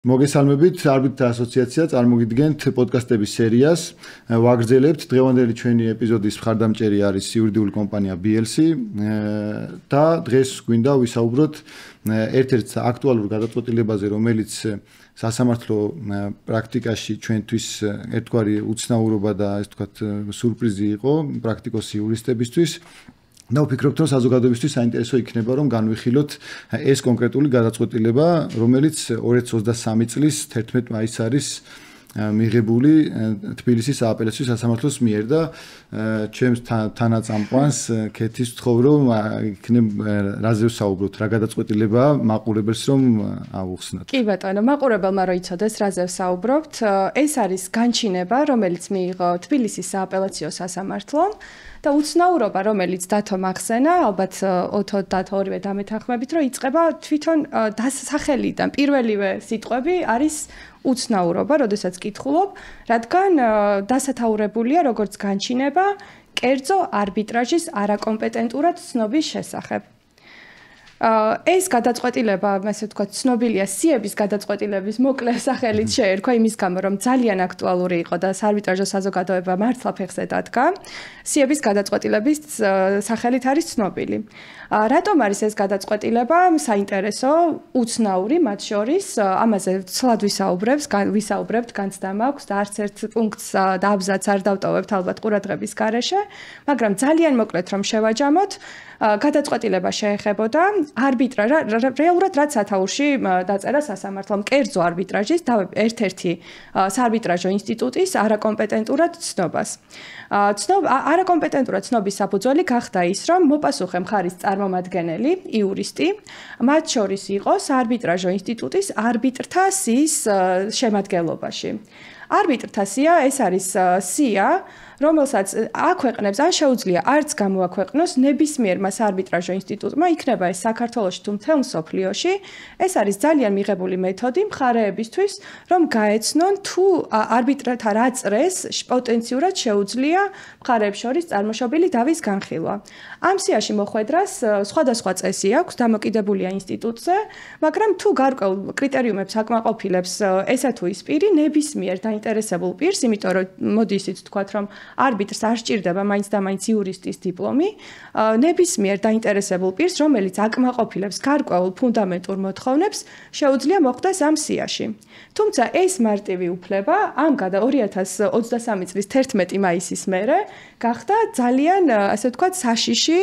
მოგესალმებით, არბიტრთა ასოციაცია წარმოგიდგენთ პოდკასტების სერიას. ვაგრძელებთ დღევანდელი ჩვენი ეპიზოდის მხარდამჭერი არის იურიდიული კომპანია BLC და დღეს გვინდა ვისაუბროთ ერთ-ერთ აქტუალურ გადაწყვეტილებაზე, რომელიც სასამართლო პრაქტიკაში ჩვენთვის ერთგვარი უცნაურობა და ასე ვთქვათ სურპრიზი იყო პრაქტიკოსი იურისტებისთვის. და ვფიქრობთ, რომ საზოგადოებისთვის საინტერესო იქნება, რომ განვიხილოთ ეს კონკრეტული გადაწყვეტილება, რომელიც 2023 წლის 11 მაისს არის მიღებული თბილისის სააპელაციო სასამართლოს მიერ და ჩემს თანაწამყვანს ქეთის ვთხოვ, რომ იქნებ რაზე ვსაუბროთ, რა გადაწყვეტილებაა მაყურებელს რომ აუხსნათ. კი ბატონო, მაყურებელმა რო იცოდეს, რაზე ვსაუბრობთ, ეს არის განჩინება, რომელიც მიიღო თბილისის სააპელაციო სასამართლომ. და უცნაურობა, რომელიც დათომ ახსენა, ალბათ ოთო დათო ორივე დამეთანხმებით, რომ იწყება თვითონ დასახელიდან პირველივე სიტყვები არის უცნაურობა, როდესაც კითხულობ, რადგან დასათაურებულია როგორც განჩინება კერძო არბიტრაჟის არაკომპეტენტურად ცნობის შესახებ. ეს გადაწყვეტილება, ასე ვთქვათ, ცნობილია სიების გადაწყვეტილების მოკლე სახელით შეერქვა იმის გამო, რომ ძალიან აქტუალური იყო და საარბიტრაჟო საზოგადოება მართლა ფეხზე დადგა. სიების გადაწყვეტილების სახელით არის ცნობილი. რატომ არის ეს გადაწყვეტილება საინტერესო, უცნაური მათ შორის, ამაზე ცლად ვისაუბრებთ, განცდა მაქვს და არც ერთ პუნქტს და აბზაცს არ დავტოვებთ ალბათ ყურადღების გარეშე, მაგრამ ძალიან მოკლედ რომ შევაჯამოთ, გადაწყვეტილება შეეხებოდა რეალურად რაც სათაურში დაწერა სასამართლომ კერძო არბიტრაჟის და ერთ-ერთი საარბიტრაჟო ინსტიტუტის არაკომპეტენტურად ცნობას. არაკომპეტენტურად ცნობის საფუძველი გახდა ის, რომ მოპასუხე მხარის წარმომადგენელი, იურისტი, მათ შორის იყო საარბიტრაჟო ინსტიტუტის არბიტრთა სიის შემადგენლობაში. არბიტრთა სია ეს არის სია, რომელსაც აქვეყნებს, ან შეუძლია არც გამოაქვეყნოს ნებისმიერმა საარბიტრაჟო ინსტიტუტმა, იქნება ეს საქართველოში თუ მთელ მსოფლიოში, ეს არის ძალიან მიღებული მეთოდი მხარეებისთვის, რომ გაეცნონ თუ არბიტრთა რა წრეს პოტენციურად შეუძლია მხარეებს შორის წარმოშობილი დავის განხილვა. ამ სიაში მოხვედრას სხვადასხვა წესი აქვს, დამოკიდებულია ინსტიტუტზე, მაგრამ თუ გარკვეულ კრიტერიუმებს აკმაყოფილებს ესა თუ ის პირი, ნებისმიერ დაინტერესებულ პირს, იმიტომ რომ მოდი ისიც ვთქვათ, რომ არბიტრს არ სჭირდება მაინც და მაინც იურისტის დიპლომი, ნებისმიერ დაინტერესებულ პირს, რომელიც აკმაყოფილებს გარკვეულ ფუნდამენტურ მოთხოვნებს, შეუძლია მოხვდეს ამ სიაში. თუმცა ეს მარტივი უფლება ამ 2023 წლის 11 მაისის მერე გახდა ძალიან, ასე ვთქვათ, საშიში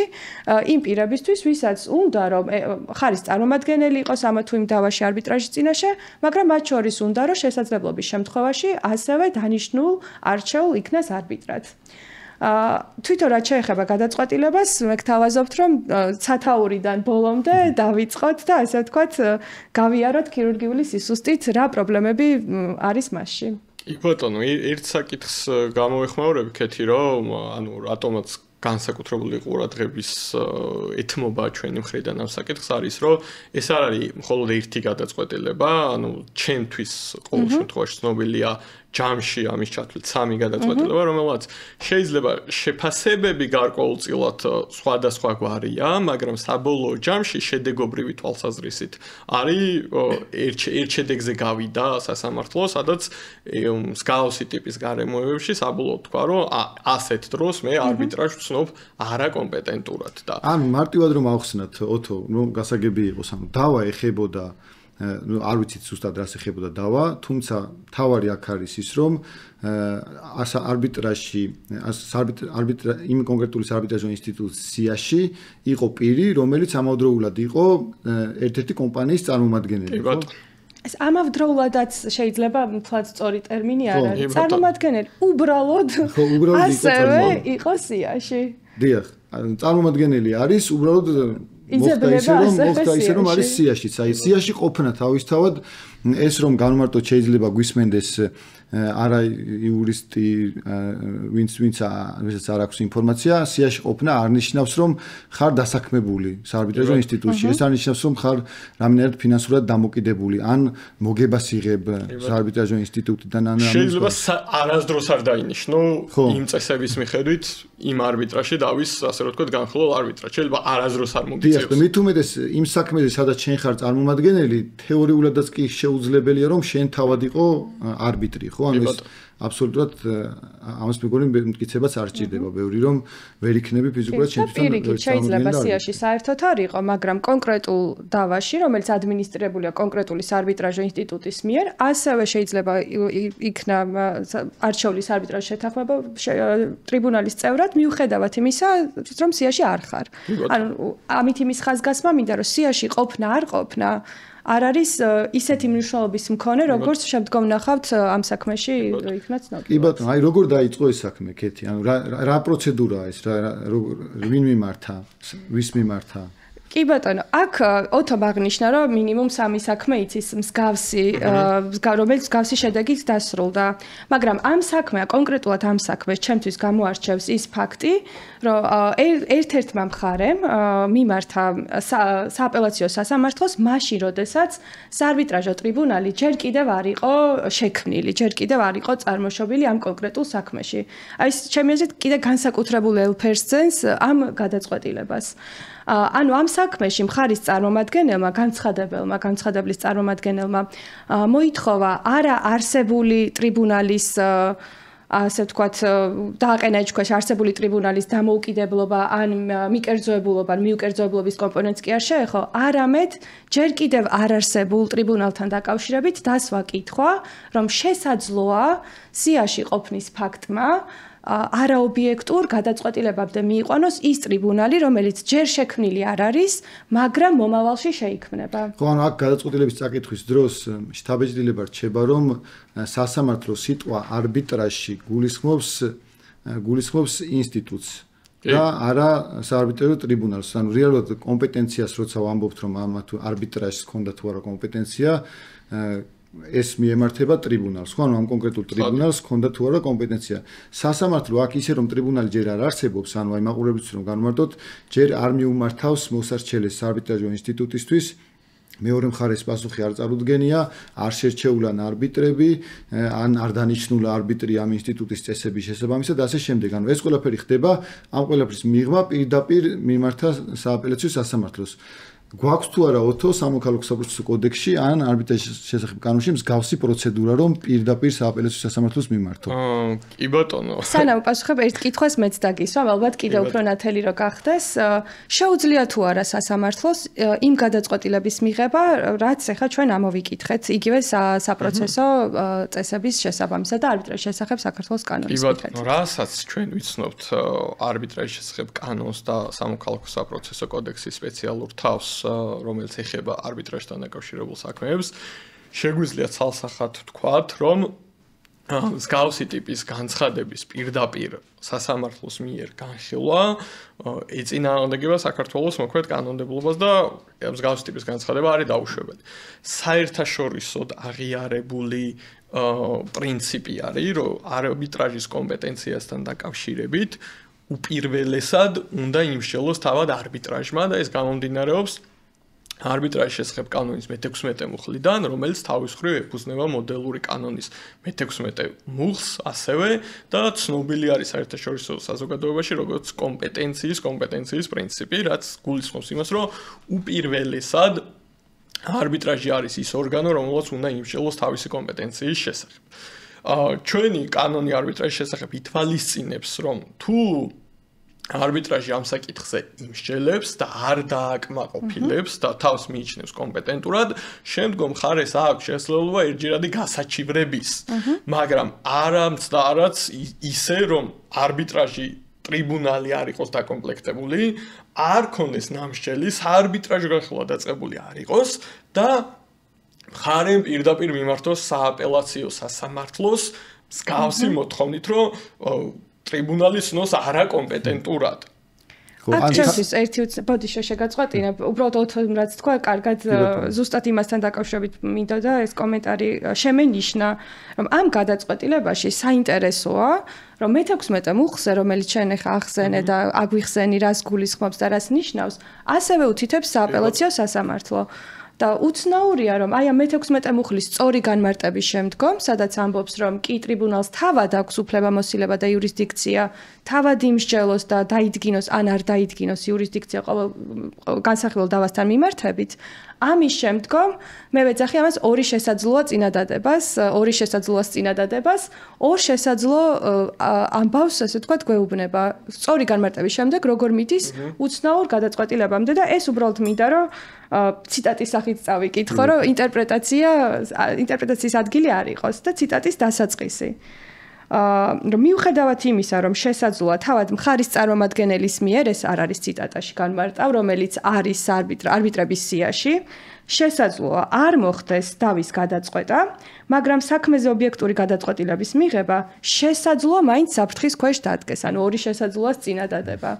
იმ პირებისთვის, ვისაც უნდა რომ მხარის წარმომადგენელი იყოს ამა თუ იმ დავაში არბიტრაჟის წინაშე, მაგრამ მათ შორის უნდა რომ შესაძლებლობის შემთხვევაში ასევე დანიშნულ არჩეულ იქნას არბიტრად. თვითონ რაც შეეხება გადაწყვეტილებას, მე გთავაზობთ, რომ სათაურიდან ბოლომდე დავიწყოთ და ასე ვთქვათ, გავიაროთ ქირურგიული სისუსტით რა პრობლემები არის მასში. ბატონო, ერთ საკითხს გამოვეხმაურებ ქეთი, რომ ანუ რატომაც განსაკუთრებული ყურადღების ეთმობა ჩვენი მხრიდან ამ საკითხს არის, რომ ეს არ არის მხოლოდ ერთი გადაწყვეტილება, ანუ ჩემთვის ყოველ შემთხვევაში ცნობილია ჯამში ამის ჩათვლით 3 გადაწყვეტილება, რომელსაც შეიძლება შეფასებები გარკვეულწილად სხვადასხვა გვარია, მაგრამ საბოლოო ჯამში შედეგობრივი თვალსაზრისით არის ერთ შედეგზე გავიდა სასამართლო, სადაც მსგავსი ტიპის გარემოებებში საბოლოოდ თქვა, რომ ასეთ დროს მე არბიტრაჟს ვცნობ არაკომპეტენტურად და ან მარტივად რომ ავხსნათ ოთო, რომ გასაგები იყოს, ანუ დავა ეხებოდა არ ვიცით ზუსტად რას ეხებოდა დავა, თუმცა თავარი აქ არის ის, რომ არბიტრაჟში იმ კონკრეტული საარბიტრაჟო ინსტიტუტის სიაში იყო პირი, რომელიც ამავდროულად იყო ერთ-ერთი კომპანიის წარმომადგენელი, ხო? ეს ამავდროულადაც შეიძლება თვალ სწორი ტერმინი არ არის. წარმომადგენელი უბრალოდ ასევე იყო სიაში. დიახ, წარმომადგენელი არის უბრალოდ მოხდა ისე რომ არის სიაში. აი სიაში ყოფნა თავისთავად ეს რომ განმარტოთ შეიძლება გვისმენდეს არა იურისტი ვინც არ აქვს ინფორმაცია, სიაში ყოფნა არ ნიშნავს რომ ხარ დასაქმებული საარბიტრაჟო ინსტიტუტში. ეს არ ნიშნავს რომ ხარ რამდენად ფინანსურად დამოკიდებული, ან მოგებას იღებ საარბიტრაჟო ინსტიტუტიდან ან შეიძლება არასდროს არ დაინიშნო იმ წესების მიხედვით იმ არბიტრაჟში დავის, ასე რომ ვთქვათ, განხილულ არბიტრაჟს. შეიძლება არასდროს არ მოგიწევს. მით უმეტეს იმ საქმეზე, სადაც შენ ხარ წარმომადგენელი, თეორიულადაც კი შეუძლებელია რომ შენ თავად იყო არბიტრი, ხო? ანუ ეს აბსოლუტურად ამას მეგონი მტკიცებაც არ სჭირდება, ბევრი რომ ვერ იქნები ფიზიკურად შენ თვითონ პირიქით შეიძლება სიაში საერთოდ არ იყო, მაგრამ კონკრეტულ დავაში, რომელიც ადმინისტრირებულია კონკრეტული საარბიტრაჟო ინსტიტუტის მიერ, ასევე შეიძლება იქნა არჩეულის არბიტრაჟის შეთანხმება ტრიბუნალის წევრად, მიუხედავად იმისა, რომ სიაში არ ხარ. ანუ ამით იმის ხაზგასმა მინდა, რომ სიაში ყოფნა არ ყოფნა არ არის ისეთი მნიშვნელობის მქონე, როგორც შემდგომ ნახავთ ამ საქმეში იქნა ცნობილი. კი ბატონო, აი როგორ დაიწყო ეს საქმე, კეთი? ანუ რა პროცედურაა ეს? ვინ მიმართა? ვის მიმართა? კი ბატონო, აქ ოთო აღნიშნა, რომ მინიმუმ 3 საქმე იცის მსგავსი, რომელიც მსგავსი შედეგით დასრულდა. მაგრამ ამ საქმეა, კონკრეტულად ამ საქმეს ჩემთვის გამოარჩევს ის ფაქტი, რომ ერთ-ერთმა მხარემ მიმართა სააპელაციო სასამართლოს მაშინ, როდესაც საარბიტრაჟო ტრიბუნალი ჯერ კიდევ არ იყო შექმნილი, ჯერ კიდევ არ იყო წარმოშობილი ამ კონკრეტულ საქმეში. აი ეს ჩემი აზრით კიდე განსაკუთრებულ ელფერს ძენს ამ გადაწყვეტილებას. ანუ ამ საქმეში მხარის წარმომადგენელმა, განცხადებლის წარმომადგენელმა მოითხოვა არა არსებული ტრიბუნალის ასე ვთქვათ, დააყენა ეჭქვეშ არსებული ტრიბუნალის დამოუკიდებლობა ან მიკერძოებულობა, მიუკერძოებლობის კომპონენტს კი არ შეეხო, არამედ ჯერ კიდევ არ არსებულ ტრიბუნალთან დაკავშირებით დასვა კითხვა, რომ შესაძლოა სიაში ყოფნის ფაქტმა არაობიექტურ გადაწყვეტილებამდე მიიყვანოს ის ტრიბუნალი, რომელიც ჯერ შექმნილი არ არის, მაგრამ მომავალში შეიქმნება. ხო, ანუ აქ გადაწყვეტილების წაკითხვის დროს შთაბეჭდილება რჩება, რომ სასამართლო სიტყვა არბიტრაჟში გულისხმობს ინსტიტუტს და არა საარბიტრო ტრიბუნალს. ანუ რეალურად კომპეტენციას როცა ვამბობთ, რომ ამ არბიტრაჟს ჰქონდა თუ არა კომპეტენცია, ეს მიემართება ტრიბუნალს, ხო? ანუ ამ კონკრეტულ ტრიბუნალს ჰქონდა თუ არა კომპეტენცია. სასამართლო აქ ისე რომ ტრიბუნალი ჯერ არ არსებობს, ანუ აი მაყურებელს რომ განმარტოთ, ჯერ არ მიუმართავს მოსარჩელეს საარბიტრაჟო ინსტიტუტისთვის, მეორე მხარეს პასუხი არ წარუდგენია, არ შერჩეულან არბიტრები, ან არ დანიშნულა არბიტრი ამ ინსტიტუტის წესების შესაბამისად და ასე შემდეგ. ანუ ეს ყველაფერი ხდება, ამ ყველაფრის მიღმა პირდაპირ მიმართა სააპელაციო სასამართლოს. გვაქვს თუ არა ოთო სამოქალაქო საპროცესო კოდექსში ან არბიტრაჟის შესახებ კანონში მსგავსი პროცედურა, რომ პირდაპირ სააპელაციო სასამართლოს მიმართო? კი ბატონო. სანამ პასუხებ ერთ კითხვას მეც დაგისვა, ალბათ კიდევ უფრო ნათელი რო გახდეს. შეუძლია თუ არა სასამართლოს იმ გადაწყვეტილების მიღება, რაც ახლა ჩვენ ამოვიკითხეთ, იგივე საპროცესო წესების შესაბამისად და არბიტრაჟის შესახებ საქართველოს კანონის მიხედვით. კი ბატონო, რასაც ჩვენ ვიცნობთ არბიტრაჟის შესახებ კანონს და სამოქალაქო საპროცესო კოდექსის სპეციალურ თავს, რომელიც ეხება არბიტრაჟთან დაკავშირებულ საქმეებს, შეგვიძლია ცალსახად ვთქვათ, რომ მსგავსი ტიპის განცხადების პირდაპირ სასამართლოს მიერ განხილვა ეწინააღმდეგება საქართველოს მოქმედ კანონმდებლობას და მსგავსი ტიპის განცხადება არის დაუშვებელი. საერთაშორისოდ აღიარებული პრინციპი არის, რომ არბიტრაჟის კომპეტენციასთან დაკავშირებით უპირველესად უნდა იმსჯელოს თავად არბიტრაჟმა და ეს გამომდინარეობს არბიტრაჟის შესახებ კანონის მე-16 მუხლიდან, რომელიც თავის მხრივ ეფუძნება მოდელური კანონის მე-16 მუხლს, ასევე და ცნობილი არის საერთაშორისო საზოგადოებაში როგორც კომპეტენციის პრინციპი, რაც გულისხმობს იმას, რომ უპირველესად არბიტრაჟი არის ის ორგანო, რომელსაც უნდა იმსჯელოს თავისი კომპეტენციის შესახებ. ჩვენი კანონი არბიტრაჟის შესახებ ითვალისწინებს, რომ თუ არბიტრაჟი ამ საკითხზე იმსჯელებს და არ დააკმაყოფილებს და თავს მიიჩნევს კომპეტენტურად, შემდგომ მხარეს აქვს შესაძლებლობა ერთჯერადი გასაჩივრების, მაგრამ არამც და არაც ისე, რომ არბიტრაჟი ტრიბუნალი არ იყოს დაკომპლექტებული, არ ქონდეს ნამსჯელი, საარბიტრაჟო განხილვა დაწყებული არ იყოს და მხარემ პირდაპირ მიმართოს სააპელაციო სასამართლოს მსგავსი მოთხოვნით, რომ ტრიბუნალი ცნოს არაკომპეტენტურად. აქ ერთი ბოდიშო შეგაწყვეტინებ, უბრალოდ ოთომ რაც თქვა, კარგად ზუსტად იმასთან დაკავშირებით მინდოდა ეს კომენტარი შემენიშნა, რომ ამ გადაწყვეტილებაში საინტერესოა, რომ მე-16 მუხლზე, რომელიც შენ ახლა ახსენე და აგვიხსენი, რას გულისხმობს და რას ნიშნავს, ასევე უთითებს სააპელაციო სასამართლო. და უცნაურია, რომ აი ამ მე-16 მუხლის სწორი განმარტების შემდგომ, სადაც ამბობს, რომ კი ტრიბუნალს თავად აქვს უფლებამოსილება და იურისდიქცია, თავად იმსჯელოს და დაიდგინოს ან არ დაიდგინოს იურისდიქცია განსახილველ დავასთან მიმართებით, ამის შემდგომ მე ვეძახი ამას ორი შესაძლოა წინადადებას, ორ შესაძლო ამბავს, ასე ვთქვათ, გვეუბნება. სწორი განმარტების შემდეგ როგორ მიდის უცნაურ გადაწყვეტილებამდე და ეს უბრალოდ მინდა რომ ციტატის სახით წავიკითხო, რომ ინტერპრეტაციის ადგილი არ იყოს და ციტატის დასაწყისი. რომ მიუხედავად იმისა, რომ შესაძლოა თავად მხარის წარმომადგენელის მიერ ეს არ არის ციტატაში განმარტავ, რომელიც არის არბიტრების სიაში, შესაძლოა არ მოხდეს დავის გადაწყვეტა, მაგრამ საქმეზე ობიექტური გადაწყვეტილების მიღება შესაძლოა მაინც საფრთხის ქვეშ დადგეს, ანუ ორი შესაძლოას წინადადება.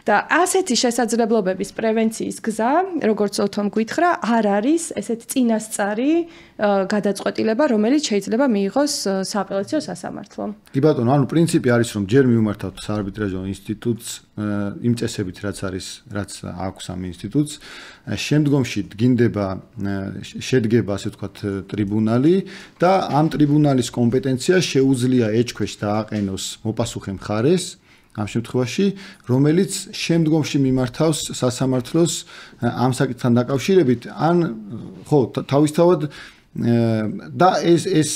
და ასეთი შესაძლებლობების პრევენციის გზა, როგორც ოთომ გითხრა, არ არის ესეთ წინასწარი გადაწყვეტილება, რომელიც შეიძლება მიიღოს სააპელაციო სასამართლომ. კი ბატონო, ანუ პრინციპი არის, რომ ჯერ მივმართავთ საარბიტრაჟო ინსტიტუტს იმ წესებით, რაც აქვს ამ ინსტიტუტს, შემდგომში შედგება, ასე ვთქვათ, ტრიბუნალი და ამ ტრიბუნალის კომპეტენცია შეუძლია ეჭქვეშ დააყენოს მოპასუხე მხარეს ამ შემთხვევაში, რომელიც შემდგომში მიმართავს სასამართლოს ამ საკითხთან დაკავშირებით, ან ხო, თავისთავად და ეს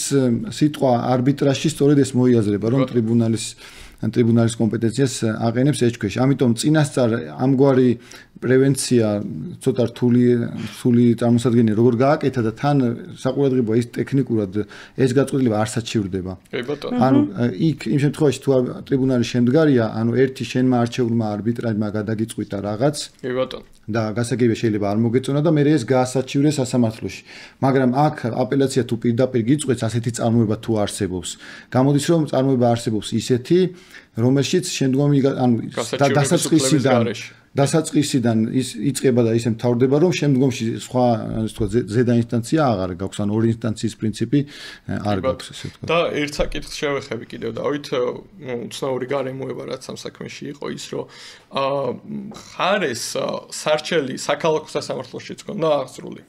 სიტყვა არბიტრაჟში სწორედ ეს მოიაზრება, რომ ტრიბუნალის კომპეტენციას აყენებს ეჭქვეშ. ამიტომ წინასწარ ამგვარი პრევენცია ცოტა რთული წარმოსადგენია როგორ გააკეთა და თან საყურადღებოა ის ტექნიკურად ეს გაწყვეტილება არ საჩივრდება. ანუ იქ იმ შემთხვევაში თუ ტრიბუნალის შემდგარია, ანუ ერთი შენმა არჩეულმა არბიტრაჟმა გადაგიწყვიტა რაღაც. კი ბატონო. და გასაგებია შეიძლება არ მოგეწონა და მე ეს გაასაჩივრეს სასამართლოში. მაგრამ აქ აპელაცია თუ პირდაპირ გიწყვეტს ასეთი წარმოება თუ არსებობს. გამოდის რომ წარმოება არსებობს ისეთი, რომელშიც შემდგომი ანუ დასაწყისიდან ის იწყება და ისე მთავრდება, რომ შემდგომში სხვა ასე ვთქვათ ზედა ინსტანცია აღარ გაქვს, ან ორი ინსტანციის პრინციპი არ გაქვს, ასე ვთქვათ. და ერთ საკითხს შევეხები კიდევ დავით, უცნაური გარემოება რაც ამ საქმეში იყო ის, რომ ხარეს სარჩელი საქალაქო სასამართლოშიც გქონდა აღწრული.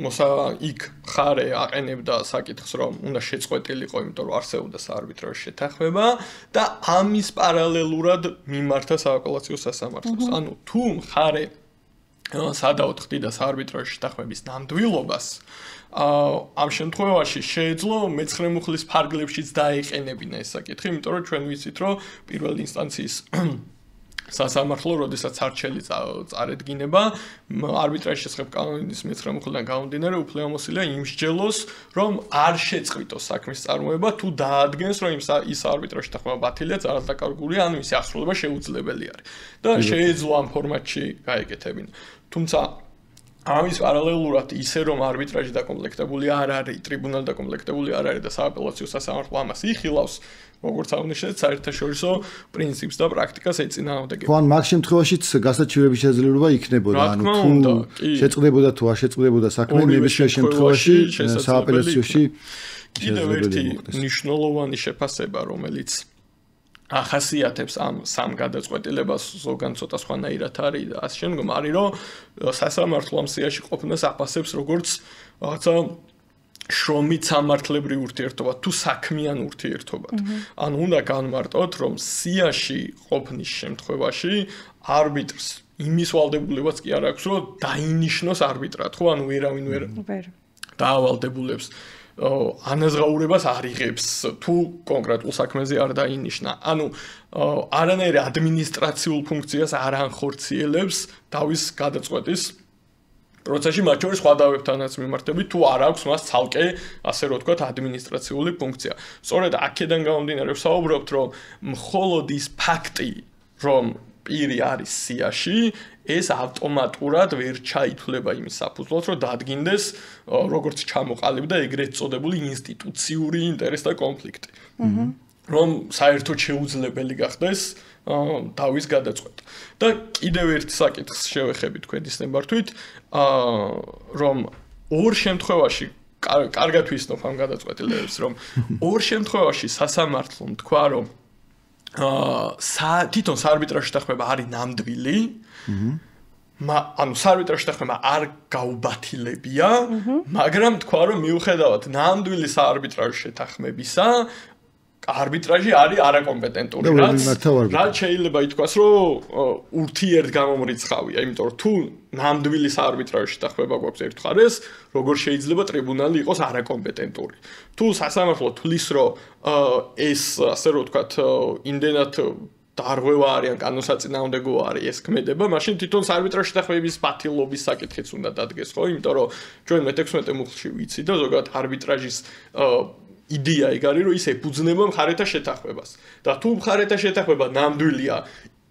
იქ ხარე აყენებდა საკითხს, რომ უნდა შეწყვეტილიყო, იმიტომ რომ არსებობდა საარბიტრაჟო შეთანხმება და ამის პარალელურად მიმართა სააპელაციო სასამართლოს. ანუ თუ ხარე სადაოდ ხდიდა საარბიტრაჟო შეთანხმების ნამდვილობას, ამ შემთხვევაში შეეძლო მეცხრე მუხლის ფარგლებშიც დაეყენებინა ეს საკითხი, იმიტომ რომ ჩვენ ვიცით, რომ პირველი ინსტანციის სასამართლო, როდესაც არჩელი წარედგინება, არბიტრაჟის შესახებ კანონის მეცხრე მუხლიდან გამომდინარე, უფლებამოსილია იმსჯელოს, რომ არ შეწყვიტოს საქმის წარმოება, თუ დაადგენს, რომ ის არბიტრაჟი შეთანხმება ბათილია, ძალადაკარგულია, ანუ მისი აღსრულება შეუძლებელი არის. და შეეძლო ამ ფორმატში გაეკეთებინა. თუმცა ამის პარალელურად ისე რომ არბიტრაჟი დაკომპლექტებული არ არის, ტრიბუნალი დაკომპლექტებული არ არის და სააპელაციო სასამართლო ამას იხილავს, როგორც აღნიშნეთ, საერთაშორისო პრინციპს და პრაქტიკას ეწინააღმდეგება. ხო, ან მაგ შემთხვევაშიც გასაჩივრების შესაძლებლობა იქნებოდა, ანუ თუ შეწყდებოდა თუ არ შეწყდებოდა საქმე, ნებისმიერ შემთხვევაში სააპელაციოში კიდევ ერთი მნიშვნელოვანი შეფასება, რომელიც ახასიათებს ამ სამ გადაწყვეტილებას, ზოგან ცოტა სხვანაირად არის და ასე შემდგომ არის, რომ სასამართლო ამ სიაში ყოფნას აფასებს როგორც რაღაცა შრომით სამართლებრივ ურთიერთობად თუ საქმიან ურთიერთობად. ანუ უნდა განმარტოთ, რომ სიაში ყოფნის შემთხვევაში არბიტრს იმის ვალდებულებაც კი არ აქვს, რომ დაინიშნოს არბიტრად, ხო? ანუ ვერავინ ვერ დაავალდებულებს ანაზღაურებას არ იღებს თუ კონკრეტულ საქმეზე არ დაინიშნა. ანუ არანაირი ადმინისტრაციულ ფუნქციას არ ანხორციელებს დავის გადაწყვეტის პროცესში, მათ შორის სხვა დავებთანაც მიმართებით, თუ არ აქვს მას ცალკე, ასე რომ ვთქვათ, ადმინისტრაციული ფუნქცია. სწორედ აქედან გამომდინარე ვსაუბრობთ, რომ მხოლოდ ის ფაქტი, რომ პირი არის სიაში, ეს ავტომატურად ვერ ჩაითვლება იმის საფუძვლად, რომ დადგინდეს როგორც ჩამოყალიბდა ეგრეთ წოდებული ინსტიტუციური ინტერესთა კონფლიქტი. რომ საერთოდ შეუძლებელი გახდეს დავის გადაწყვეტა. და კიდევ ერთ საკითხს შევეხებით თქვენის ნებართვით, რომ ორ შემთხვევაში კარგად ვისნობ ამ გადაწყვეტილებებს, რომ ორ შემთხვევაში სასამართლომ თქვა, რომ თვითონ საარბიტრაჟო შეთანხმება არის ნამდვილი, ანუ საარბიტრაჟო შეთანხმება არ გაუბათილებია, მაგრამ თქვა, რომ მიუხედავად ნამდვილი საარბიტრაჟო შეთანხმებისა, არბიტრაჟი არის არაკომპეტენტური, რაც შეიძლება ითქვას, რომ ურთიერთგამომრიცხავია, იმიტომ რომ თუ ნამდვილი საარბიტრაჟო შეთანხმება გვაქვს ერთ მხარეს, როგორ შეიძლება ტრიბუნალი იყოს არაკომპეტენტური. თუ სასამართლო თვლის, რომ ეს ასე რომ ვთქვათ, იმდენად დარღვევა არის ან კანონსაწინააღმდეგო არის ეს ქმედება, მაშინ თვითონ საარბიტრაჟო შეთანხმების პათილობის საკითხიც უნდა დადგეს, ხო? იმიტომ რომ ჩვენ მე-16 მუხლში ვიცი და ზოგადად არბიტრაჟის იდეა ეგ არის, რომ ის ეფუძნება მხარეთა შეთანხმებას. და თუ მხარეთა შეთანხმება ნამდვილია,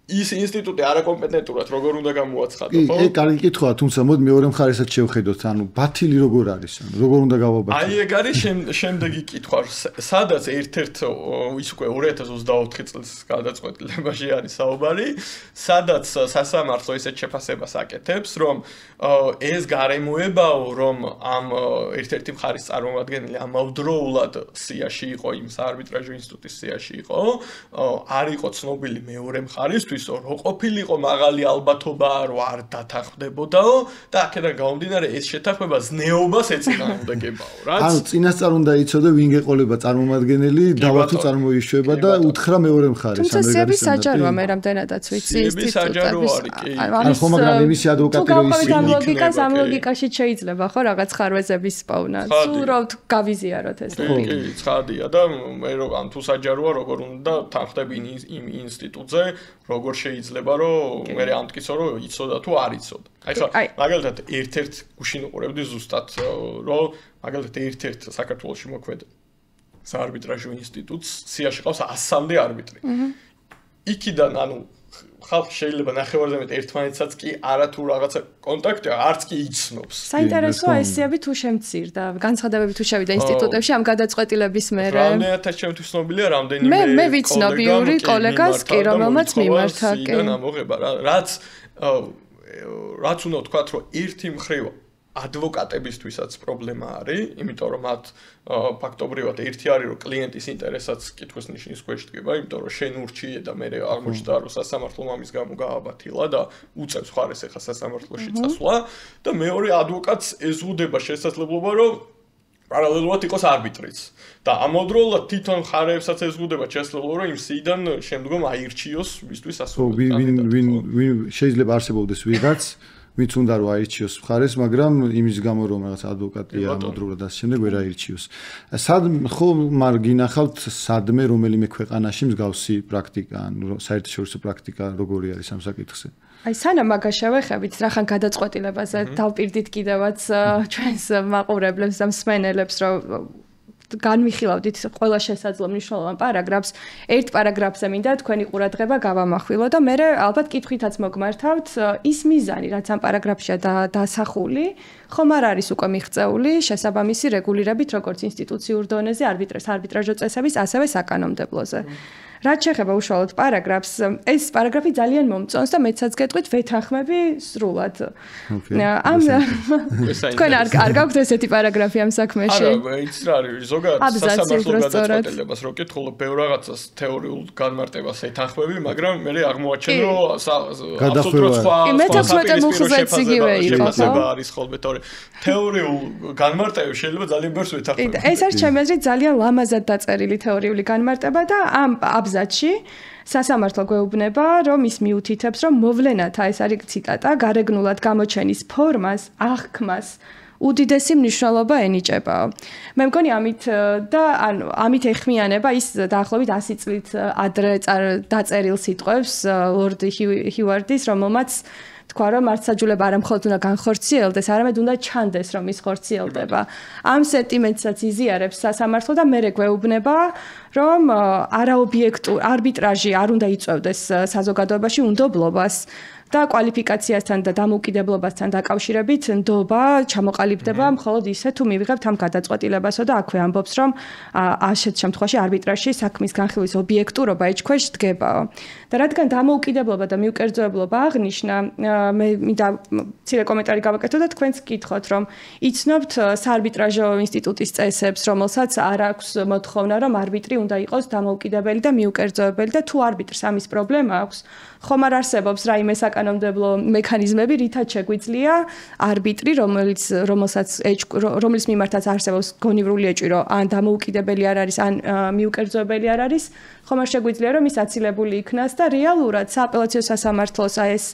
ის ინსტიტუტი არაკომპეტენტურად როგორ უნდა გამოაცხადო, ხო? კი, კარგი კითხვაა, თუმცა მოდი მეორე მხარესაც შევხედოთ, ანუ ბათილი როგორ არის, ანუ როგორ უნდა გავაბათილოთ? აი ეგ არის შემდეგი კითხვა, სადაც ერთ-ერთ ის უკვე 2024 წლის გადაწყვეტილებაში არის საუბარი, სადაც სასამართლო ესეთ შეფასებას აკეთებს, რომ ეს გარემოებაო, რომ ამ ერთ-ერთი მხარის წარმომადგენელი ამავდროულად სიაში იყო, იმ საარბიტრაჟო ინსტიტუტის სიაში იყო, არ იყო ცნობილი მეორე მხარისთვის რო ყოფილიყო მაღალი ალბათობა რო არ დათანხმდებოდაო და აქედან გამომდინარე ეს შეთანხმება ზნეობას ეწინააღმდეგებაო რა. ანუ წინასწარ უნდა იცოდე ვინ გეყოლება წარმომადგენელი, დავათუ წარმოიშვება და უთხრა მეორე მხარეს. თუმცა სიები საჯაროა მე რამდენადაც ვიცი ინსტიტუტების. ანუ ხომ მაგრამ იმისი ადვოკატი რო ის ლოგიკას ამ ლოგიკაში შეიძლება ხო რაღაც ხარვეზების სპავნა. სულ რო გავიზიაროთ ეს. კი, ცხადია და მე რო ან თუ საჯაროა როგორ უნდა თანხდები იმ ინსტიტუტზე როგორ შეიძლება რომ მე ამტკიცო რომ იცოდა თუ არ იცოდა. აი ხა მაგალითად ერთ-ერთ გუშინ უყურებდი ზუსტად რომ მაგალითად ერთ-ერთ საქართველოში მოქმედ საარბიტრაჟო ინსტიტუტს სიაში ყავს 100-მდე არბიტრი. იქიდან ანუ ხალხი შეიძლება ნახევარზე მეტ ერთმანეთსაც კი არათუ რაღაცა კონტაქტი არც კი იცნობს. საინტერესოა ესეები თუ შემცირდა, განცხადებები თუ შევიდა ინსტიტუტებში ამ გადაწყვეტილების მერე. რამდენადაც ჩემთვის ცნობილია რამდენიმე მე ვიცნობ იური კოლეგას კი რომელმაც მიმართა კი. ამოღება რაც უნდა ვთქვათ რომ ერთი მხრივ ადვოკატებისთვისაც პრობლემა არის, იმიტომ რომ მათ ფაქტობრივად ერთი არის რომ კლიენტის ინტერესაც კითხვის ნიშნის ქვეშ დგება, იმიტომ რომ შენ ურჩიე და მე აღმოჩნდა რომ სასამართლომ ამის გამო გააბათილა და უწევს მხარეს ახლა სასამართლოში წასვლა და მეორე ადვოკატს ეზღუდება შესაძლებლობა რომ პარალელურად იყოს არბიტრიც და ამავდროულად თვითონ მხარეებსაც ეზღუდება შესაძლებლობა რომ იმ სიიდან შემდგომ აირჩიოს მისთვის ასოებით. ვინ შეიძლება არსებობდეს ვიღაც ვინც უნდა რომ აირჩიოს მხარეს, მაგრამ იმის გამო რომ რაღაც ადვოკატია ამავდროულად ასე შემდეგ ვერ აირჩიოს. სად ხო მარგინახავთ სადმე რომელიმე ქვეყანაში მსგავსი პრაქტიკა, ანუ საერთაშორისო პრაქტიკა როგორი არის ამ საკითხზე? აი სანამ მაგას შევეხებით, რახან გადაწყვეტილებაზე დავპირდით კიდევაც ჩვენს მაყურებლებს და მსმენელებს, რომ განვიხილავდით ყველა შესაძლო მნიშვნელოვან პარაგრაფს, ერთ პარაგრაფზე მინდა თქვენი ყურადღება გავამახვილო და მე ალბათ კითხვითაც მოგმართავთ ის მიზანი, რაც ამ პარაგრაფშია დასახული, ხომ არ არის უკვე მიღწეული შესაბამისი რეგულირებით როგორც ინსტიტუციურ დონეზე, არბიტრაჟო წესების, ასევე საკანონმდებლოზე. რაც შეეხება უშუალოდ პარაგრაფს, ეს პარაგრაფი ძალიან მომწონს და მეცაც გეტყვით ვეთანხმები სრულად. თქვენ არ გაქვთ ესეთი პარაგრაფი ამ საქმეში? არა, იცი რა არის, ზოგადად სასამართლო გადაწყვეტილებას რო კითხულობ, ბევრ რაღაცას თეორიულ განმარტებას ეთანხმები, მაგრამ მე აღმოაჩენ რომ აბსოლუტურად სხვა მე-16 მუხლზეც იგივე იყო, ხო? არის ხოლმე თორე თეორიულ განმარტებებს შეიძლება ძალიან ბევრს ვეთანხმები. ეს არის ჩემი აზრით ძალიან ლამაზად დაწერილი თეორიული განმარტება და ამ აბზაცში სასამართლო გვეუბნება, რომ ის მიუთითებს, რომ მოვლენათა, ეს არის ციტატა, გარეგნულად გამოჩენის ფორმას, აღქმას უდიდესი მნიშვნელობა ენიჭებაო. მე მგონი ამით და ანუ ამით ეხმიანება ის დაახლოებით 100 წლით ადრე დაწერილ სიტყვებს ლორდ ჰიუარდის, რომელმაც თქვა რომ მართლმსაჯულება არა მხოლოდ უნდა განხორციელდეს, არამედ უნდა ჩანდეს რომ ის ხორციელდება. ამ სენტიმენტსაც იზიარებს სასამართლო და მე გვეუბნება რომ არაობიექტური არბიტრაჟი არ უნდა იწევდეს საზოგადოებაში უნდობლობას და კვალიფიკაციასთან და დამოუკიდებლობასთან დაკავშირებით ნდობა ჩამოყალიბდება მხოლოდ ისე თუ მივიღებთ ამ გადაწყვეტილებასო და აქვე ამბობს რომ ასეთ შემთხვევაში არბიტრაჟში საქმის განხილვის ობიექტურობა ეჭქვეშ დგებაო. და რადგან დამოუკიდებლობა და მიუკერძოებლობა აღნიშნა, მე მინდა მცირე კომენტარი გავაკეთო და თქვენს გკითხოთ რომ იცნობთ საარბიტრაჟო ინსტიტუტის წესებს, რომელსაც არ აქვს მოთხოვნა რომ არბიტრი უნდა იყოს დამოუკიდებელი და მიუკერძოებელი და თუ არბიტრს ამის პრობლემა აქვს, ხომ არ არსებობს რაიმე საკანონმდებლო მექანიზმები, რითაც შეგვიძლია არბიტრი, რომლის მიმართაც არსებობს გონივრული ეჭვი, რომ ან დამოუკიდებელი არ არის, ან მიუკერძოებელი არ არის, ხომ არ შეგვიძლია რომ ის აცილებული იქნას და რეალურად სააპელაციო სასამართლოს ეს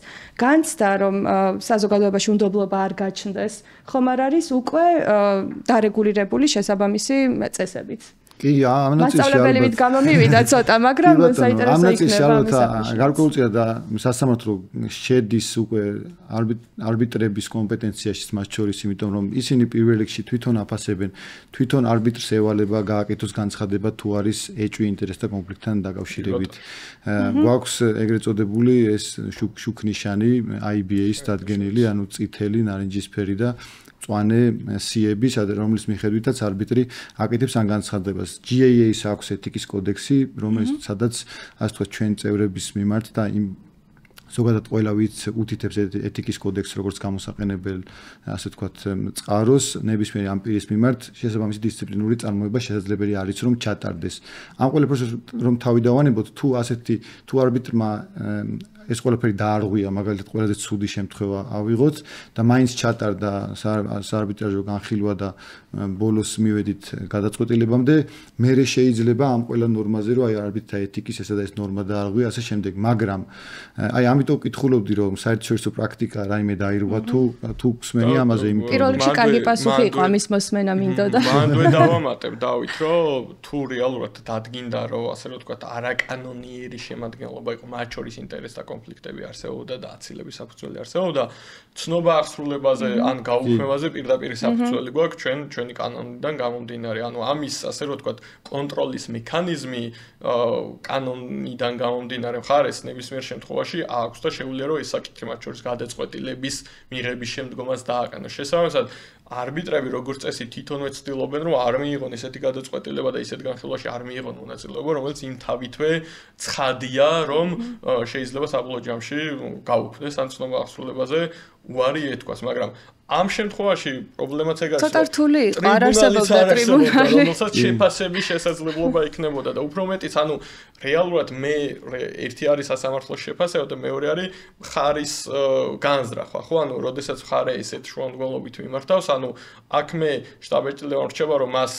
განცდა, რომ საზოგადოებაში უნდობლობა არ გაჩნდეს, ხომ არ არის უკვე დარეგულირებული შესაბამისი წესებით. კი, ამ ნაწილში მასწავლებელივით გამომივიდა ცოტა, მაგრამ საინტერესო იქნება ამ საკითხში. გარკვეულწილად და სასამართლო შედის უკვე არბიტრების კომპეტენციაში მათ შორის, იმიტომ რომ ისინი პირველ რიგში თვითონ აფასებენ, თვითონ არბიტრს ევალება გააკეთოს განცხადება თუ არის ეჭვი ინტერესთა კონფლიქტთან დაკავშირებით. გვაქვს ეგრეთ წოდებული ეს შუქნიშანი IBA-ის დადგენილი, ანუ წითელი, ნარინჯისფერი და მწვანე სიები, რომლის მიხედვითაც არბიტრი აკეთებს ამ განცხადებას. GAA-ს აქვს ეთიკის კოდექსი, სადაც ასე ვთქვათ ჩვენ წევრების მიმართ და იმ ზოგადად ყველა ვინც უთითებს ეთიკის კოდექსს როგორც გამოსაყენებელ, ასე ვთქვათ, წყაროს, ნებისმიერი ამ პირის მიმართ შესაბამისი დისციპლინური წარმოება შესაძლებელი არის რომ ჩატარდეს. ამ ყველაფერს რომ თავი დავანებოთ, თუ არბიტრმა ეს ყველაფერი დაარღვია, მაგალითად ყველაზე ცუდი შემთხვევა ავიღოთ და მაინც ჩატარდა საარბიტრაჟო განხილვა და ბოლოს მივედით გადაწყვეტილებამდე, მერე შეიძლება ამ ყველა ნორმაზე რომ აი არბიტრთა ეთიკის ესა და ეს ნორმა დაარღვია, ასე შემდეგ, მაგრამ აი ამიტომ ვკითხულობდი რომ საერთაშორისო პრაქტიკა რაიმე დაირღვა თუ გსმენი ამაზე იმიტომ პირველ რიგში კარგი პასუხი იყო ამის მოსმენა მინდოდა. მანდვე დავამატებ დავით რომ თუ რეალურად დადგინდა რომ ასე რომ ვთქვათ არაკანონიერი შემადგენლობა იყო მათ შორის ინტერესთა კონფლიქტები არსებობდა და აცილების საფუძველი არსებობდა, ცნობა აღსრულებაზე ან გაუქმებაზე პირდაპირ საფუძველი გვაქვს ჩვენი კანონიდან გამომდინარე. ანუ ამის ასე რომ ვთქვათ კონტროლის მექანიზმი კანონიდან გამომდინარე მხარეს ნებისმიერ შემთხვევაში აქვს და შეუძლია რომ ეს საკითხი მათ შორის გადაწყვეტილების მიღების შემდგომაც დააყენოს. შესაბამისად არბიტრები როგორც წესი თვითონვე ცდილობენ რომ არ მიიღონ ესეთი გადაწყვეტილება და ისეთ განხილვაში არ მიიღონ მონაწილეობა, რომელიც იმ თავითვე ცხადია, რომ შეიძლება საბოლოო ჯამში გაუქმდეს ან ცნობა აღსრულებაზე უარი ეთქვას, მაგრამ ამ შემთხვევაში პრობლემაც ეგ არის, ცოტა რთული იყო, არ არსებობდა ტრიბუნალი, რომელსაც შეფასების შესაძლებლობა იქნებოდა და უფრო მეტიც, ანუ რეალურად მე ერთი არის სასამართლოს შეფასება და მეორე არის მხარის განზრახვა, ხო? ანუ როდესაც მხარე ესეთ შუამდგომლობით მიმართავს, ანუ აქ მე შტაბ-ეჭვდიდან რჩება, რომ მას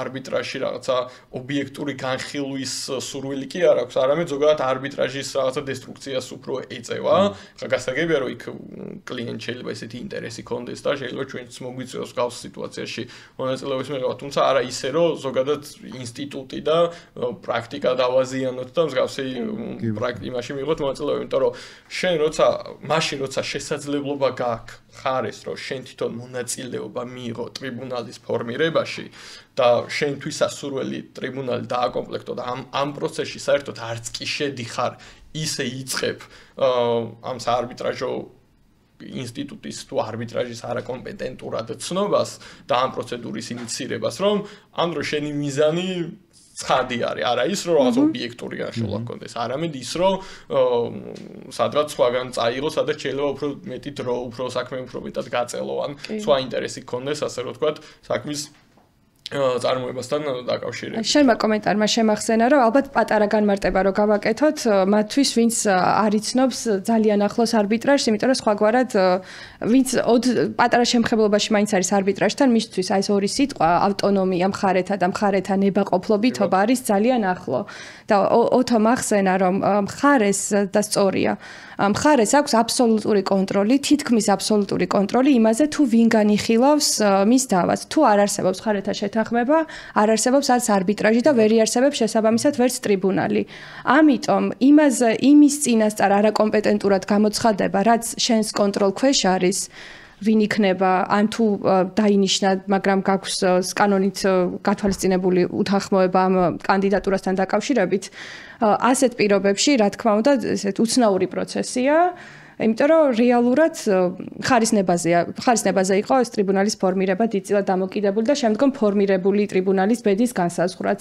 არბიტრაჟში რაღაცა ობიექტური განხილვის სურვილი კი არ აქვს, არამედ ზოგადად არბიტრაჟის რაღაცა დესტრუქციას უფრო ეწევა. ხა გასაგებია, რომ იქ კლიენტ შეიძლება ესეთი ინტერესი ქონდეს და შეიძლება ჩვენც მოგვიწევს გავს სიტუაციაში მონაწილეობის მიღება, თუმცა არა ისე, რომ ზოგადად ინსტიტუტი და პრაქტიკა დავაზიანოთ და მსგავსი იმაში მიიღოთ მონაწილეობა, იმიტომ რომ შენ როცა შესაძლებლობა გაქვს ხარეს, რომ შენ თვითონ მონაწილეობა მიიღო ტრიბუნალის ფორმირებაში და შენთვის ასურველი ტრიბუნალი დააკომპლექტო და ამ პროცესში საერთოდ არც კი შედიხარ, ისე იწყებ ამ საარბიტრაჟო ინსტიტუტის თუ არბიტრაჟის არაკომპეტენტურად ცნობას და ამ პროცედურის ინიცირებას, რომ ამ დროს შენი მიზანი ცხადი არის, არა ის რომ რაღაც ობიექტური განხილვა ჰქონდეს, არამედ ის რომ სადღაც სხვაგან წაიღო, სადაც შეიძლება უფრო მეტი დრო, უფრო საქმე უფრო მეტად გაწელო, ან სხვა ინტერესი ჰქონდეს, ასე რომ ვთქვათ, საქმის წარმოებასთან დაკავშირებით. შენმა კომენტარმა შემახსენა, რომ ალბათ პატარა განმარტება რო გავაკეთოთ, მათთვის ვინც არ იცნობს ძალიან ახლოს არბიტრაჟს, იმიტომ რომ სხვაგვარად ვინც პატარა შემხებლობაში მაინც არის არბიტრაჟთან, მისთვის აი ეს ორი სიტყვა ავტონომია მხარეთა და მხარეთა ნებაყოფლობითობა არის ძალიან ახლო. და ოთო მახსენა, რომ მხარეს და სწორია. მხარეს აქვს აბსოლუტური კონტროლი, თითქმის აბსოლუტური კონტროლი იმაზე, თუ ვინ განიხილავს მის დავას. თუ არ არსებობს მხარეთა შეთანხმება, არ არსებობს არც არბიტრაჟი და ვერ იარსებებს შესაბამისად ვერც ტრიბუნალი. ამიტომ იმის წინასწარ არაკომპეტენტურად გამოცხადება, რაც შენს კონტროლ ქვეშ არის, ვინ იქნება, ან თუ დაინიშნა, მაგრამ გაქვს კანონით გათვალისწინებული უთანხმოება ამ კანდიდატურასთან დაკავშირებით, ასეთ პირობებში, რა თქმა უნდა, ესეთ უცნაური პროცესია, იმიტომ რომ რეალურად ხარისნებაზე იყო ეს ტრიბუნალის ფორმირება დიდწილად დამოკიდებული და შემდგომ ფორმირებული ტრიბუნალის ბედის განსაზღვრაც.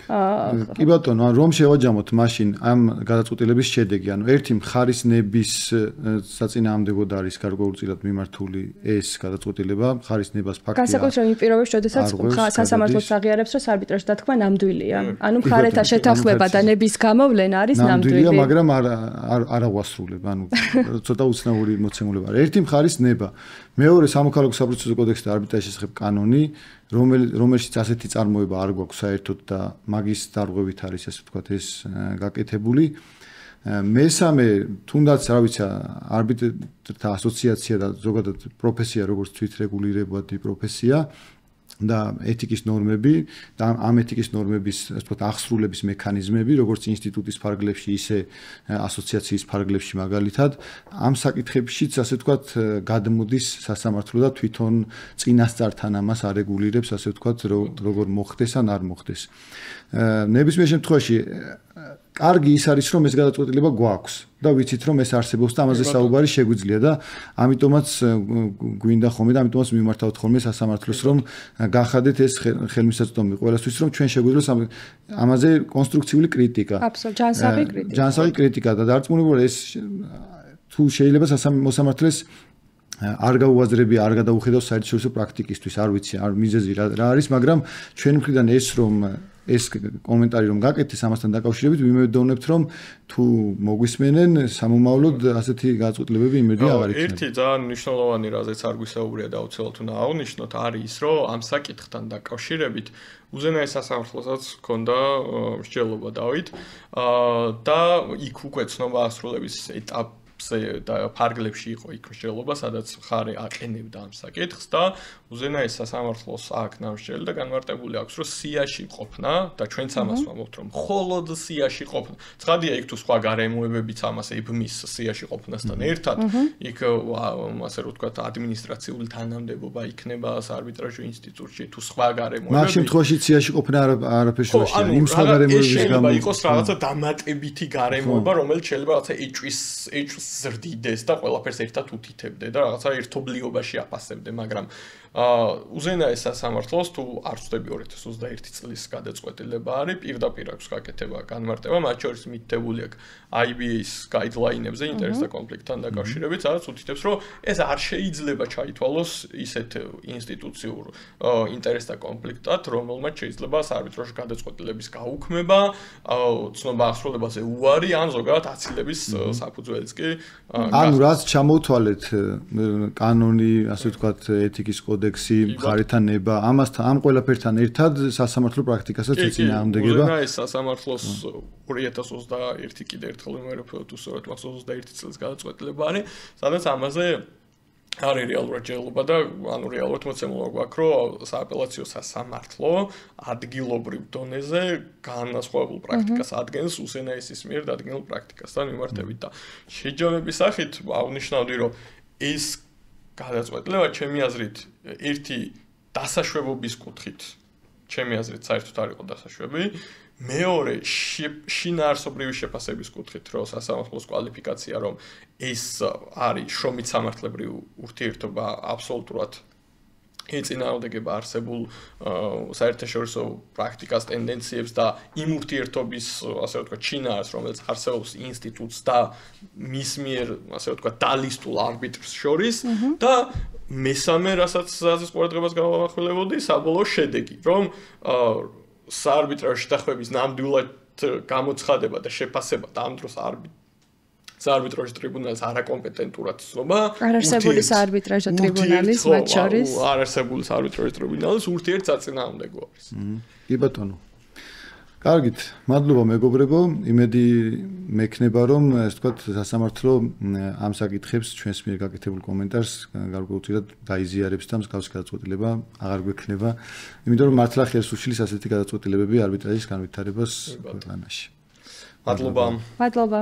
კი ბატონო, რომ შევაჯამოთ მაშინ ამ გადაწყვეტილების შედეგი, ანუ ერთი მხარის ნების საწინააღმდეგოდ არის გარკვეულწილად მიმართული ეს გადაწყვეტილება, მხარის ნებას ფაქტია. განსაკუთრებით იმ პირობებში, როდესაც სასამართლოს აღიარებს, რომ არბიტრაჟი დათქმა ნამდვილია. ანუ მხარეთა შეთანხმება და ნების გამოვლენა არის ნამდვილი. მაგრამ არ აღვასრულებ, ანუ ცოტა უცნაური მოცემულობა. ერთი მხარის ნება, მეორე სამოქალაქო საპროცესო კოდექსი და არბიტრაჟის შესახებ კანონი, რომელშიც ასეთი წარმოება არ გვაქვს საერთოდ და მაგის დარღვევით არის ასე ვთქვათ ეს გაკეთებული. მესამე, თუნდაც რა ვიცი, არბიტრთა ასოციაცია და ზოგადად პროფესია, როგორც თვითრეგულირებადი პროფესია და ეთიკის ნორმები და ამ ეთიკის ნორმების ასე ვთქვათ აღსრულების მექანიზმები, როგორც ინსტიტუტის ფარგლებში, ისე ასოციაციის ფარგლებში მაგალითად, ამ საკითხებშიც ასე ვთქვათ გადმოდის სასამართლო და თვითონ წინასწართან ამას არეგულირებს, ასე ვთქვათ, როგორ მოხდეს ან არ მოხდეს. ნებისმიერ შემთხვევაში კარგი ის არის, რომ ეს გადაწყვეტილება გვაქვს და ვიცით, რომ ეს არსებობს და ამაზე საუბარი შეგვიძლია და ამიტომაც გვინდა ხოლმე და ამიტომაც მიმართავთ ხოლმე სასამართლოს, რომ გახადეთ ეს ხელმისაწვდომი ყველასთვის, რომ ჩვენ შეგვიძლია ამაზე კონსტრუქციული კრიტიკა. აბსოლუტურად, ჯანსაღი კრიტიკა და დარწმუნებული ეს თუ შეიძლება მოსამართლეს არ გაუაზრებია, არ გადაუხედავს საერთაშორისო პრაქტიკისთვის, არ ვიცი, არ მიზეზი რა არის, მაგრამ ჩვენ მხრიდან ეს რომ ეს კომენტარი რომ გაკეთეს ამასთან დაკავშირებით, ვიმედოვნებთ, რომ თუ მოგვისმენენ, სამომავლოდ ასეთი გადაწყვეტილებები იმედი აღარ იქნება. ერთი ძალიან მნიშვნელოვანი რაზეც არ გვისაუბრია და აუცილებლად უნდა აღვნიშნოთ, არის ის, რომ ამ საკითხთან დაკავშირებით უზენაეს სასამართლოსაც ჰქონდა მსჯელობა დავით და იქ უკვე ცნობა ასრულების ეტაპი და ფარგლებში იყო იქ მსჯელობა, სადაც მხარე აყენებდა ამ საკითხს და უზენაეს სასამართლოს აქ ნამსჯელი და განმარტებული აქვს, რომ სიაში ყოფნა და ჩვენც ამას ვამბობთ, რომ მხოლოდ სიაში ყოფნა. ცხადია, იქ თუ სხვა გარემოებებიც ამას ებმის სიაში ყოფნასთან ერთად, იქ ასე რომ ვთქვათ, ადმინისტრაციული თანამდებობა იქნება არბიტრაჟო ინსტიტუტში თუ სხვა გარემოებები. მაგ შემთხვევაში სიაში ყოფნა არაფერს არ შეშლია. იმ სხვა გარემოებების გამო იყოს რაღაცა დამატებითი გარემოება, რომელიც შეიძლება რაღაცა ეჭვის ზრდიდეს და ყველაფერს ერთად უთითებდე და რაღაცა ერთობლიობაში აფასებდე, მაგრამ უზენაეს სასამართლოს თუ არ ვწდები 2021 წლის გადაწყვეტილება არის, პირდაპირ აქვს გაკეთება განმარტება, მათ შორის მითითებული აქვს IBA-ის გაიდლაინებზე ინტერესთა კონფლიქტთან დაკავშირებით, სადაც უთითებს, რომ ეს არ შეიძლება ჩაითვალოს ისეთ ინსტიტუციურ ინტერესთა კონფლიქტად, რომელმაც შეიძლება არბიტრაჟის გადაწყვეტილების გაუქმება, ცნობა აღსრულებაზე უარი ან ზოგადად აცილების საფუძველიც კი. ანუ რაც ჩამოთვალეთ კანონი, ასე ვთქვათ, ეთიკის კოდექსი, მხარეთა ნება, ამასთან ამ ყველაფერთან ერთად სასამართლო პრაქტიკასაც ეწინააღმდეგება. უზენაეს სასამართლოს 2021 კიდე ერთხელ ვიმეორებ, თუ სწორად 2021 წლის გადაწყვეტილება არის, სადაც ამაზე არის რეალურად ჯელობა და ანუ რეალურად მოცემულობა გვაქვს, რომ სააპელაციო სასამართლო ადგილობრივ დონეზე განსხვავებულ პრაქტიკას ადგენს უზენაესის მიერ დადგენილ პრაქტიკასთან მიმართებით და შეჯამების სახით აღნიშნავდი, რომ ეს გადაწყვეტილება ჩემი აზრით ერთი დასაშვებობის კუთხით ჩემი აზრით საერთოდ არ იყო დასაშვები, მეორე შინაარსობრივი შეფასების კუთხით, რომ სასამართლოს კვალიფიკაცია, რომ ეს არის შრომით სამართლებრივი ურთიერთობა აბსოლუტურად ეწინააღმდეგება არსებულ საერთაშორისო პრაქტიკას, ტენდენციებს და იმ ურთიერთობის, ასე ვთქვათ, შინაარსს, რომელიც არსებობს ინსტიტუტს და მის მიერ, ასე ვთქვათ, დალისტულ არბიტრს შორის და მესამე, რასაც ყურადღებას გავახვილებოდი, საბოლოო შედეგი, რომ საარბიტრაჟო შეთანხმების ნამდვილად გამოცხადება და შეფასება და ამ დროს საარბიტრაჟო ტრიბუნალის არაკომპეტენტურად ცნობა, არარსებული საარბიტრაჟო ტრიბუნალის მათ შორის, არარსებული საარბიტრაჟო ტრიბუნალის ურთიერთსაწინააღმდეგო არის. კი ბატონო. კარგით, მადლობა მეგობრებო, იმედი მექნება, რომ ასე ვთქვათ, სასამართლო ამ საკითხებს ჩვენს მიერ გაკეთებულ კომენტარს გარკვეულწილად დაიზიარებს და მსგავს გადაწყვეტილება აღარ გვექნება, იმიტომ რომ მართლა ხელს უშლის ასეთი გადაწყვეტილებები არბიტრაჟის განვითარებას ქვეყანაში. მადლობა. მადლობა.